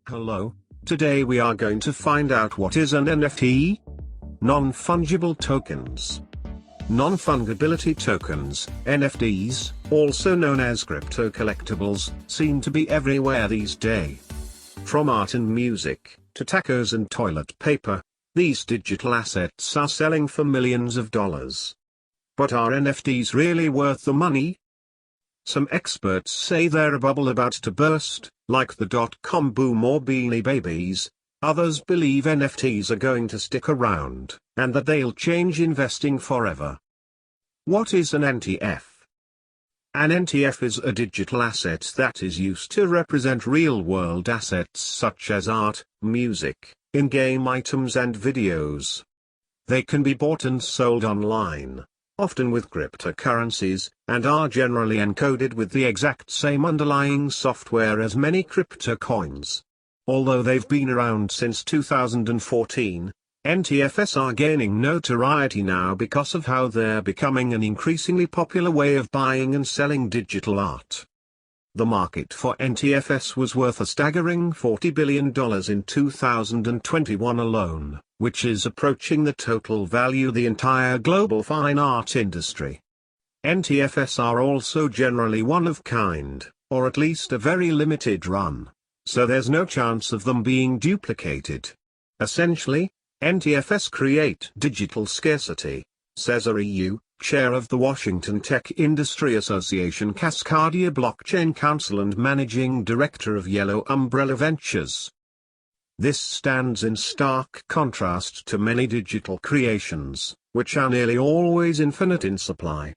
Hello, today we are going to find out what is an NFT? Non-fungible tokens. Non-fungibility tokens, NFTs, also known as crypto collectibles, seem to be everywhere these days. From art and music, to tacos and toilet paper, these digital assets are selling for millions of dollars. But are NFTs really worth the money? Some experts say they're a bubble about to burst, like the dot-com boom or Beanie Babies. Others believe NFTs are going to stick around, and that they'll change investing forever. What is an NTF? An NTF is a digital asset that is used to represent real-world assets such as art, music, in-game items and videos. They can be bought and sold online, often with cryptocurrencies, and are generally encoded with the exact same underlying software as many crypto coins. Although they've been around since 2014, NTFs are gaining notoriety now because of how they're becoming an increasingly popular way of buying and selling digital art. The market for NTFs was worth a staggering $40 billion in 2021 alone, which is approaching the total value of the entire global fine art industry. NTFs are also generally one of kind, or at least a very limited run, so there's no chance of them being duplicated. Essentially, NTFs create digital scarcity, says a EU, chair of the Washington Tech Industry Association Cascadia Blockchain Council and managing director of Yellow Umbrella Ventures. This stands in stark contrast to many digital creations, which are nearly always infinite in supply.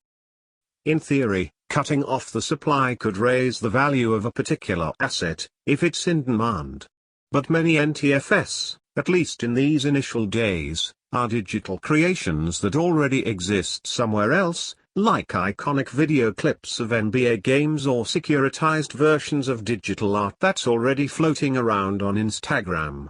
In theory, cutting off the supply could raise the value of a particular asset, if it's in demand. But many NTFs, at least in these initial days, are digital creations that already exist somewhere else, like iconic video clips of NBA games or securitized versions of digital art that's already floating around on Instagram.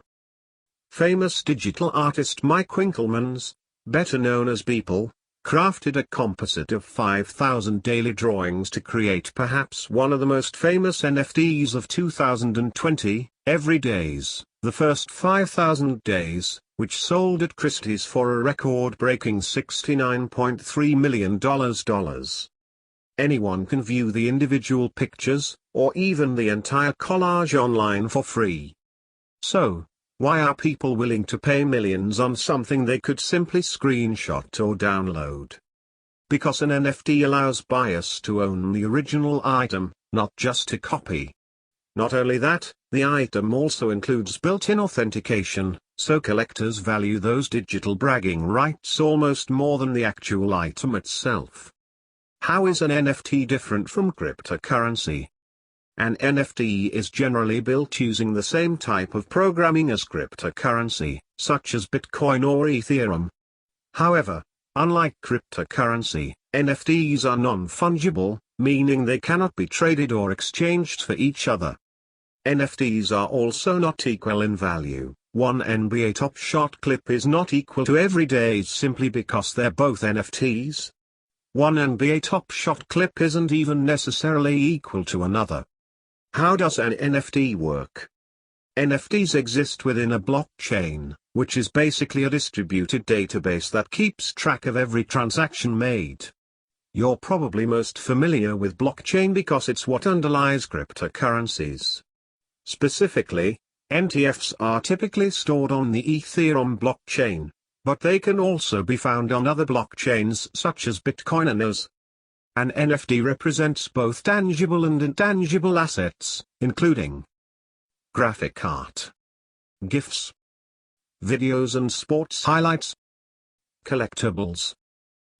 Famous digital artist Mike Winkelmans, better known as Beeple, crafted a composite of 5,000 daily drawings to create perhaps one of the most famous NFTs of 2020, Every Days, the first 5,000 days, which sold at Christie's for a record-breaking $69.3 million. Anyone can view the individual pictures, or even the entire collage online for free. So, why are people willing to pay millions on something they could simply screenshot or download? Because an NFT allows buyers to own the original item, not just a copy. Not only that, the item also includes built-in authentication, so collectors value those digital bragging rights almost more than the actual item itself. How is an NFT different from cryptocurrency? An NFT is generally built using the same type of programming as cryptocurrency, such as Bitcoin or Ethereum. However, unlike cryptocurrency, NFTs are non-fungible, meaning they cannot be traded or exchanged for each other. NFTs are also not equal in value. One NBA Top Shot clip is not equal to Every Days simply because they're both NFTs. One NBA Top Shot clip isn't even necessarily equal to another. How does an NFT work? NFTs exist within a blockchain, which is basically a distributed database that keeps track of every transaction made. You're probably most familiar with blockchain because it's what underlies cryptocurrencies. Specifically, NTFs are typically stored on the Ethereum blockchain, but they can also be found on other blockchains such as Bitcoin and others. An NFT represents both tangible and intangible assets, including graphic art, GIFs, videos and sports highlights, collectibles,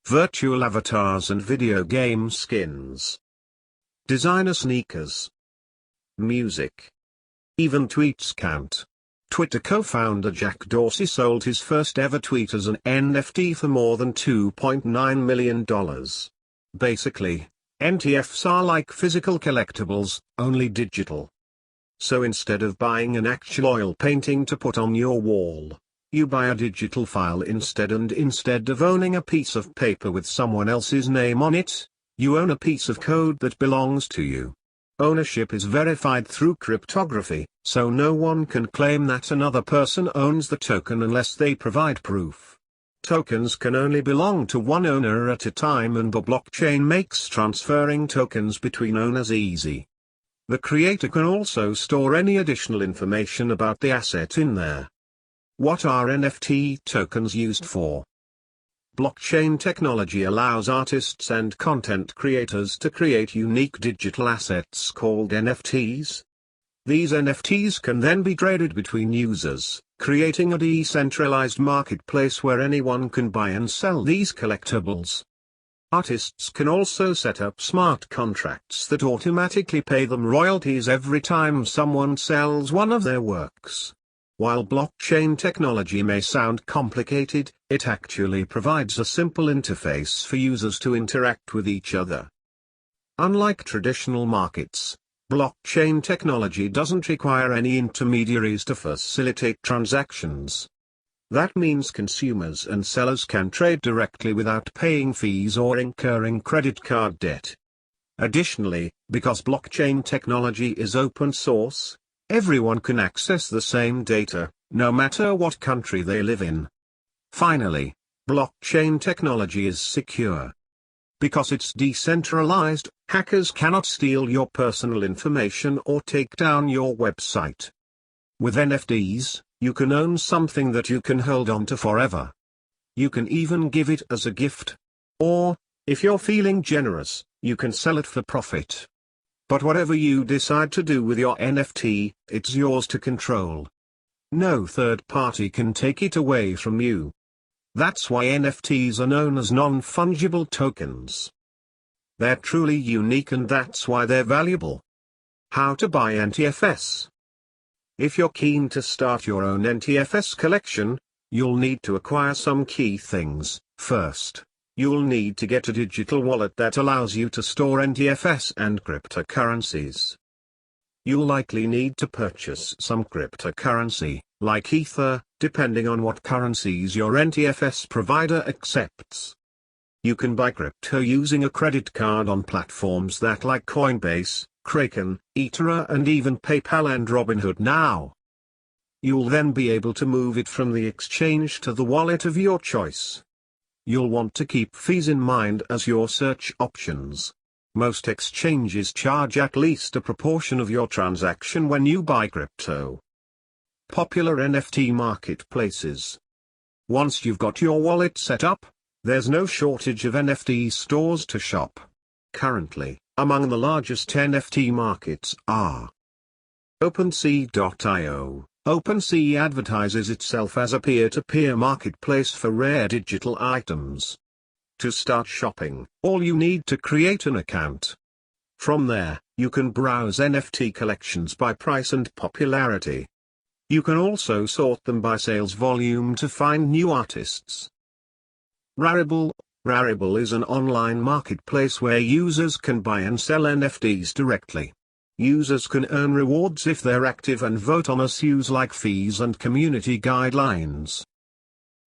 virtual avatars and video game skins, designer sneakers, music. Even tweets count. Twitter co-founder Jack Dorsey sold his first ever tweet as an NFT for more than $2.9 million. Basically, NTFs are like physical collectibles, only digital. So instead of buying an actual oil painting to put on your wall, you buy a digital file instead, and instead of owning a piece of paper with someone else's name on it, you own a piece of code that belongs to you. Ownership is verified through cryptography, so no one can claim that another person owns the token unless they provide proof. Tokens can only belong to one owner at a time, and the blockchain makes transferring tokens between owners easy. The creator can also store any additional information about the asset in there. What are NFT tokens used for? Blockchain technology allows artists and content creators to create unique digital assets called NFTs. These NFTs can then be traded between users, creating a decentralized marketplace where anyone can buy and sell these collectibles. Artists can also set up smart contracts that automatically pay them royalties every time someone sells one of their works. While blockchain technology may sound complicated, it actually provides a simple interface for users to interact with each other. Unlike traditional markets, blockchain technology doesn't require any intermediaries to facilitate transactions. That means consumers and sellers can trade directly without paying fees or incurring credit card debt. Additionally, because blockchain technology is open source, everyone can access the same data, no matter what country they live in. Finally, blockchain technology is secure. Because it's decentralized, hackers cannot steal your personal information or take down your website. With NFTs, you can own something that you can hold on to forever. You can even give it as a gift. Or, if you're feeling generous, you can sell it for profit. But whatever you decide to do with your NFT, it's yours to control. No third party can take it away from you. That's why NFTs are known as non-fungible tokens. They're truly unique, and that's why they're valuable. How to buy NTFS? If you're keen to start your own NTFS collection, you'll need to acquire some key things. First, you'll need to get a digital wallet that allows you to store NTFS and cryptocurrencies. You'll likely need to purchase some cryptocurrency, like Ether, depending on what currencies your NTFS provider accepts. You can buy crypto using a credit card on platforms that like Coinbase, Kraken, Ether, and even PayPal and Robinhood now. You'll then be able to move it from the exchange to the wallet of your choice. You'll want to keep fees in mind as your search options. Most exchanges charge at least a proportion of your transaction when you buy crypto. Popular NFT marketplaces. Once you've got your wallet set up, there's no shortage of NFT stores to shop. Currently, among the largest NFT markets are OpenSea.io. OpenSea advertises itself as a peer-to-peer marketplace for rare digital items. To start shopping, all you need to create an account. From there, you can browse NFT collections by price and popularity. You can also sort them by sales volume to find new artists. Rarible. Rarible is an online marketplace where users can buy and sell NFTs directly. Users can earn rewards if they're active and vote on issues like fees and community guidelines.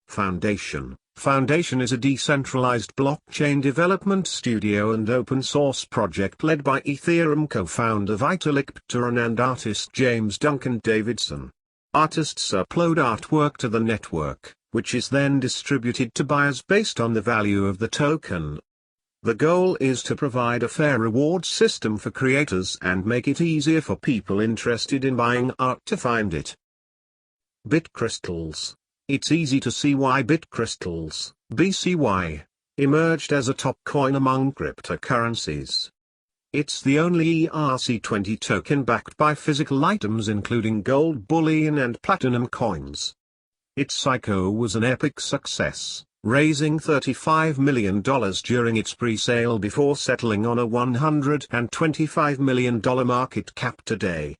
Foundation. Foundation is a decentralized blockchain development studio and open-source project led by Ethereum co-founder Vitalik Buterin and artist James Duncan Davidson. Artists upload artwork to the network, which is then distributed to buyers based on the value of the token. The goal is to provide a fair reward system for creators and make it easier for people interested in buying art to find it. BitCrystals. It's easy to see why BitCrystals, BCY, emerged as a top coin among cryptocurrencies. It's the only ERC20 token backed by physical items including gold bullion and platinum coins. Its ICO was an epic success, raising $35 million during its pre-sale before settling on a $125 million market cap today.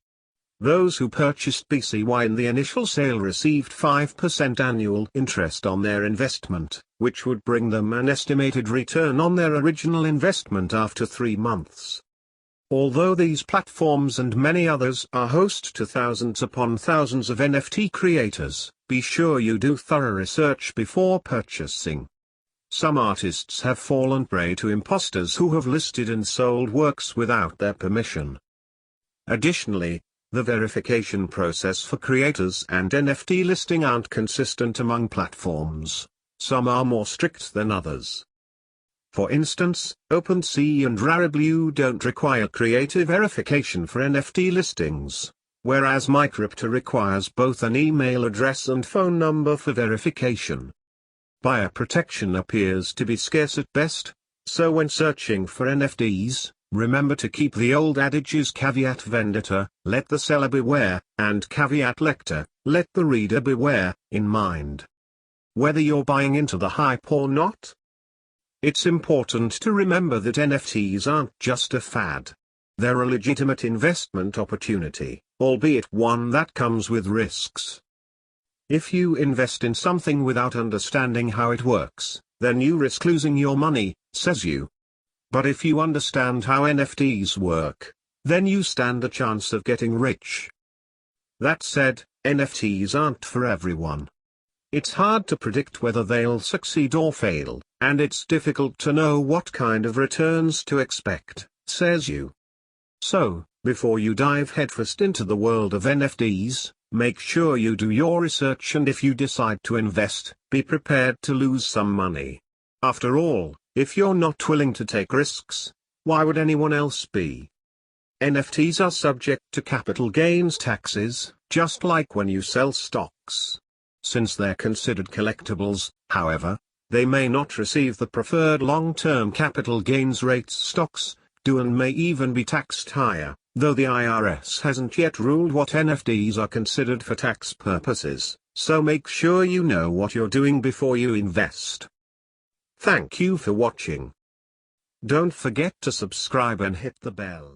Those who purchased BCY in the initial sale received 5% annual interest on their investment, which would bring them an estimated return on their original investment after 3 months. Although these platforms and many others are host to thousands upon thousands of NFT creators, be sure you do thorough research before purchasing. Some artists have fallen prey to imposters who have listed and sold works without their permission. Additionally, the verification process for creators and NFT listing aren't consistent among platforms. Some are more strict than others. For instance, OpenSea and Rariblue don't require creator verification for NFT listings, whereas MyCrypto requires both an email address and phone number for verification. Buyer protection appears to be scarce at best, so when searching for NFTs, remember to keep the old adages caveat venditor, let the seller beware, and caveat lector, let the reader beware, in mind. Whether you're buying into the hype or not, it's important to remember that NFTs aren't just a fad. They're a legitimate investment opportunity, albeit one that comes with risks. If you invest in something without understanding how it works, then you risk losing your money, says you. But if you understand how NFTs work, then you stand a chance of getting rich. That said, NFTs aren't for everyone. It's hard to predict whether they'll succeed or fail, and it's difficult to know what kind of returns to expect, says you. So, before you dive headfirst into the world of NFTs, make sure you do your research, and if you decide to invest, be prepared to lose some money. After all, if you're not willing to take risks, why would anyone else be? NFTs are subject to capital gains taxes, just like when you sell stocks. Since they're considered collectibles, however, they may not receive the preferred long-term capital gains rates stocks do, and may even be taxed higher, though the IRS hasn't yet ruled what NFTs are considered for tax purposes, so make sure you know what you're doing before you invest. Thank you for watching. Don't forget to subscribe and hit the bell.